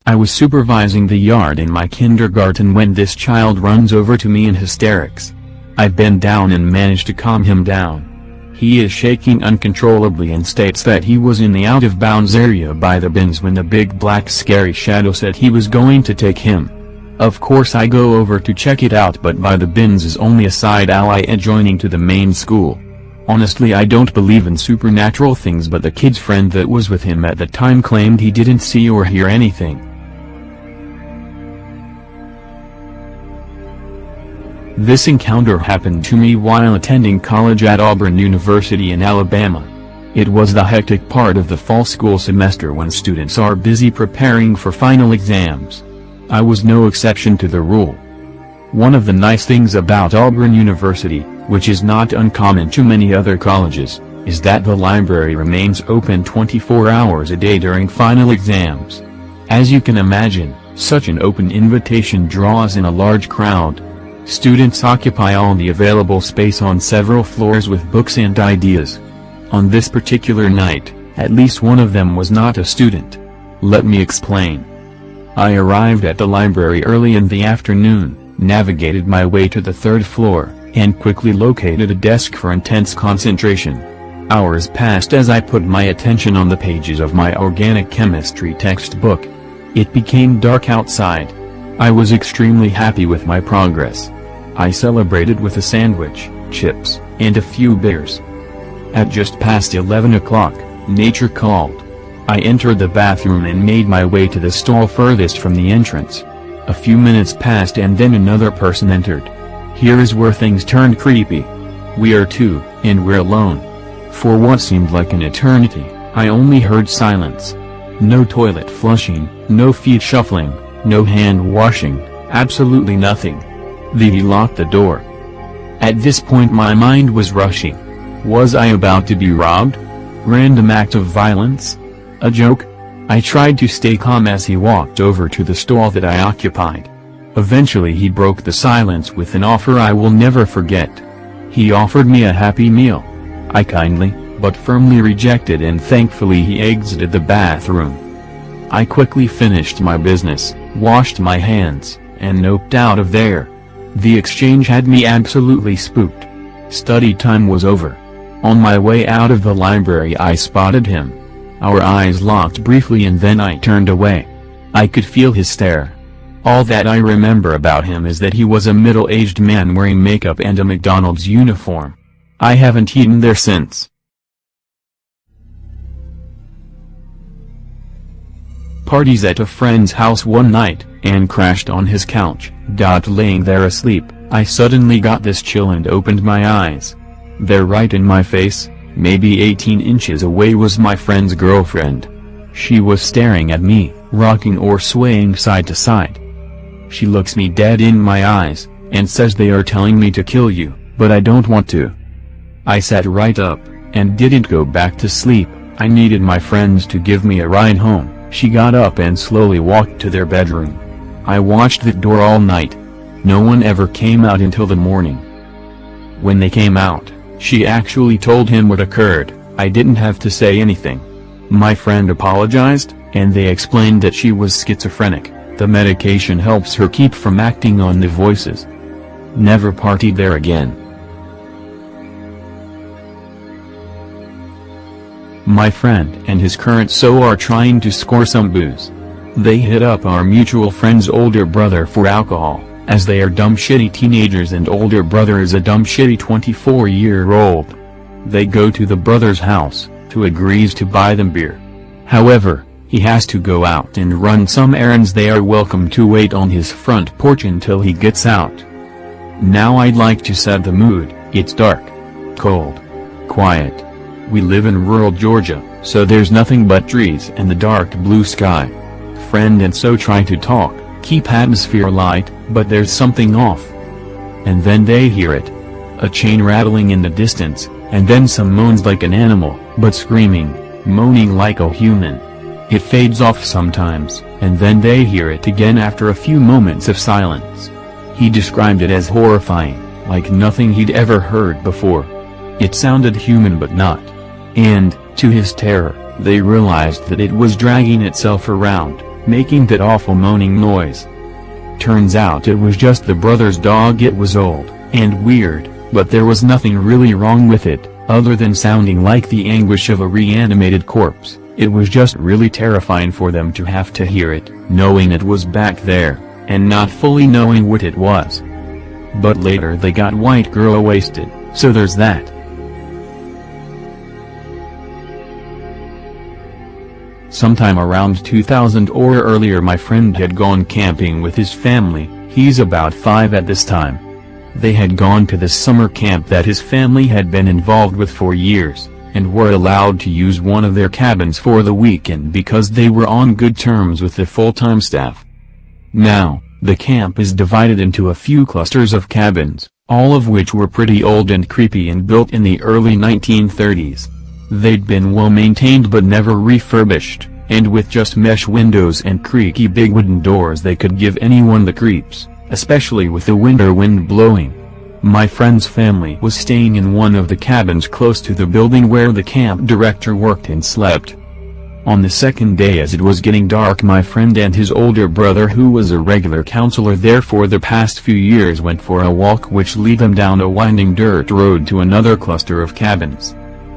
I was supervising the yard in my kindergarten when this child runs over to me in hysterics. I bend down and manage to calm him down. He is shaking uncontrollably and states that he was in the out-of-bounds area by the bins when the big black scary shadow said he was going to take him. Of course I go over to check it out, but by the bins is only a side alley adjoining to the main school. Honestly, I don't believe in supernatural things, but the kid's friend that was with him at the time claimed he didn't see or hear anything. This encounter happened to me while attending college at Auburn University in Alabama. It was the hectic part of the fall school semester when students are busy preparing for final exams. I was no exception to the rule. One of the nice things about Auburn University, which is not uncommon to many other colleges, is that the library remains open 24 hours a day during final exams. As you can imagine, such an open invitation draws in a large crowd. Students occupy all the available space on several floors with books and ideas. On this particular night, at least one of them was not a student. Let me explain. I arrived at the library early in the afternoon, navigated my way to the third floor, and quickly located a desk for intense concentration. Hours passed as I put my attention on the pages of my organic chemistry textbook. It became dark outside. I was extremely happy with my progress. I celebrated with a sandwich, chips, and a few beers. At just past 11 o'clock, nature called. I entered the bathroom and made my way to the stall furthest from the entrance. A few minutes passed and then another person entered. Here is where things turned creepy. We are two, and we're alone. For what seemed like an eternity, I only heard silence. No toilet flushing, no feet shuffling, no hand washing, absolutely nothing. Then he locked the door. At this point my mind was rushing. Was I about to be robbed? Random act of violence? A joke? I tried to stay calm as he walked over to the stall that I occupied. Eventually he broke the silence with an offer I will never forget. He offered me a Happy Meal. I kindly, but firmly rejected, and thankfully he exited the bathroom. I quickly finished my business, washed my hands, and noped out of there. The exchange had me absolutely spooked. Study time was over. On my way out of the library I spotted him. Our eyes locked briefly and then I turned away. I could feel his stare. All that I remember about him is that he was a middle-aged man wearing makeup and a McDonald's uniform. I haven't eaten there since. Parties at a friend's house one night, and crashed on his couch. Laying there asleep, I suddenly got this chill and opened my eyes. There right in my face, maybe 18 inches away, was my friend's girlfriend. She was staring at me, rocking or swaying side to side. She looks me dead in my eyes, and says, "They are telling me to kill you, but I don't want to." I sat right up, and didn't go back to sleep. I needed my friends to give me a ride home. She got up and slowly walked to their bedroom. I watched that door all night. No one ever came out until the morning. When they came out, she actually told him what occurred. I didn't have to say anything. My friend apologized, and they explained that she was schizophrenic. The medication helps her keep from acting on the voices. Never partied there again. My friend and his current SO are trying to score some booze. They hit up our mutual friend's older brother for alcohol, as they are dumb shitty teenagers and older brother is a dumb shitty 24-year-old. They go to the brother's house, who agrees to buy them beer. However, he has to go out and run some errands. They are welcome to wait on his front porch until he gets out. Now I'd like to set the mood. It's dark, cold, quiet. We live in rural Georgia, so there's nothing but trees and the dark blue sky. Friend and SO try to talk, keep atmosphere light, but there's something off. And then they hear it. A chain rattling in the distance, and then some moans like an animal, but screaming, moaning like a human. It fades off sometimes, and then they hear it again after a few moments of silence. He described it as horrifying, like nothing he'd ever heard before. It sounded human but not. And, to his terror, they realized that it was dragging itself around, making that awful moaning noise. Turns out it was just the brother's dog. It was old, and weird, but there was nothing really wrong with it, other than sounding like the anguish of a reanimated corpse. It was just really terrifying for them to have to hear it, knowing it was back there, and not fully knowing what it was. But later they got white girl wasted, so there's that. Sometime around 2000 or earlier, my friend had gone camping with his family. He's about 5 at this time. They had gone to this summer camp that his family had been involved with for years, and were allowed to use one of their cabins for the weekend because they were on good terms with the full-time staff. Now, the camp is divided into a few clusters of cabins, all of which were pretty old and creepy and built in the early 1930s. They'd been well maintained but never refurbished, and with just mesh windows and creaky big wooden doors they could give anyone the creeps, especially with the winter wind blowing. My friend's family was staying in one of the cabins close to the building where the camp director worked and slept. On the second day, as it was getting dark, my friend and his older brother, who was a regular counselor there for the past few years, went for a walk which led them down a winding dirt road to another cluster of cabins.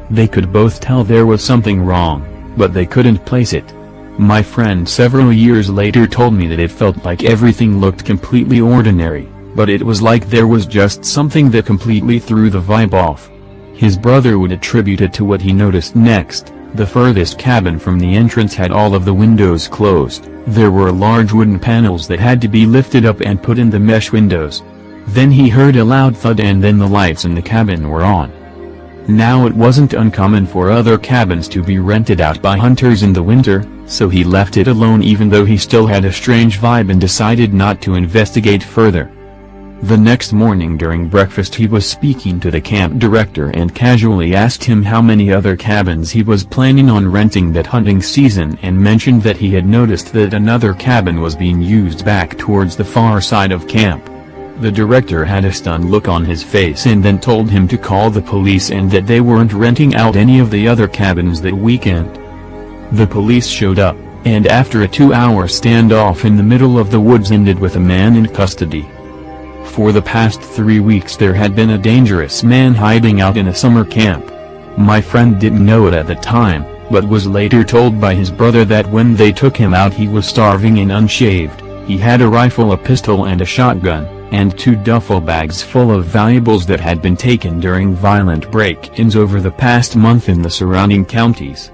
They could both tell there was something wrong, but they couldn't place it. My friend several years later told me that it felt like everything looked completely ordinary, but it was like there was just something that completely threw the vibe off. His brother would attribute it to what he noticed next. The furthest cabin from the entrance had all of the windows closed. There were large wooden panels that had to be lifted up and put in the mesh windows. Then he heard a loud thud, and then the lights in the cabin were on. Now, it wasn't uncommon for other cabins to be rented out by hunters in the winter, so he left it alone even though he still had a strange vibe and decided not to investigate further. The next morning during breakfast, he was speaking to the camp director and casually asked him how many other cabins he was planning on renting that hunting season, and mentioned that he had noticed that another cabin was being used back towards the far side of camp. The director had a stunned look on his face and then told him to call the police and that they weren't renting out any of the other cabins that weekend. The police showed up, and after a 2-hour standoff in the middle of the woods ended with a man in custody. For the past 3 weeks there had been a dangerous man hiding out in a summer camp. My friend didn't know it at the time, but was later told by his brother that when they took him out he was starving and unshaved. He had a rifle, a pistol and a shotgun, and 2 duffel bags full of valuables that had been taken during violent break-ins over the past month in the surrounding counties.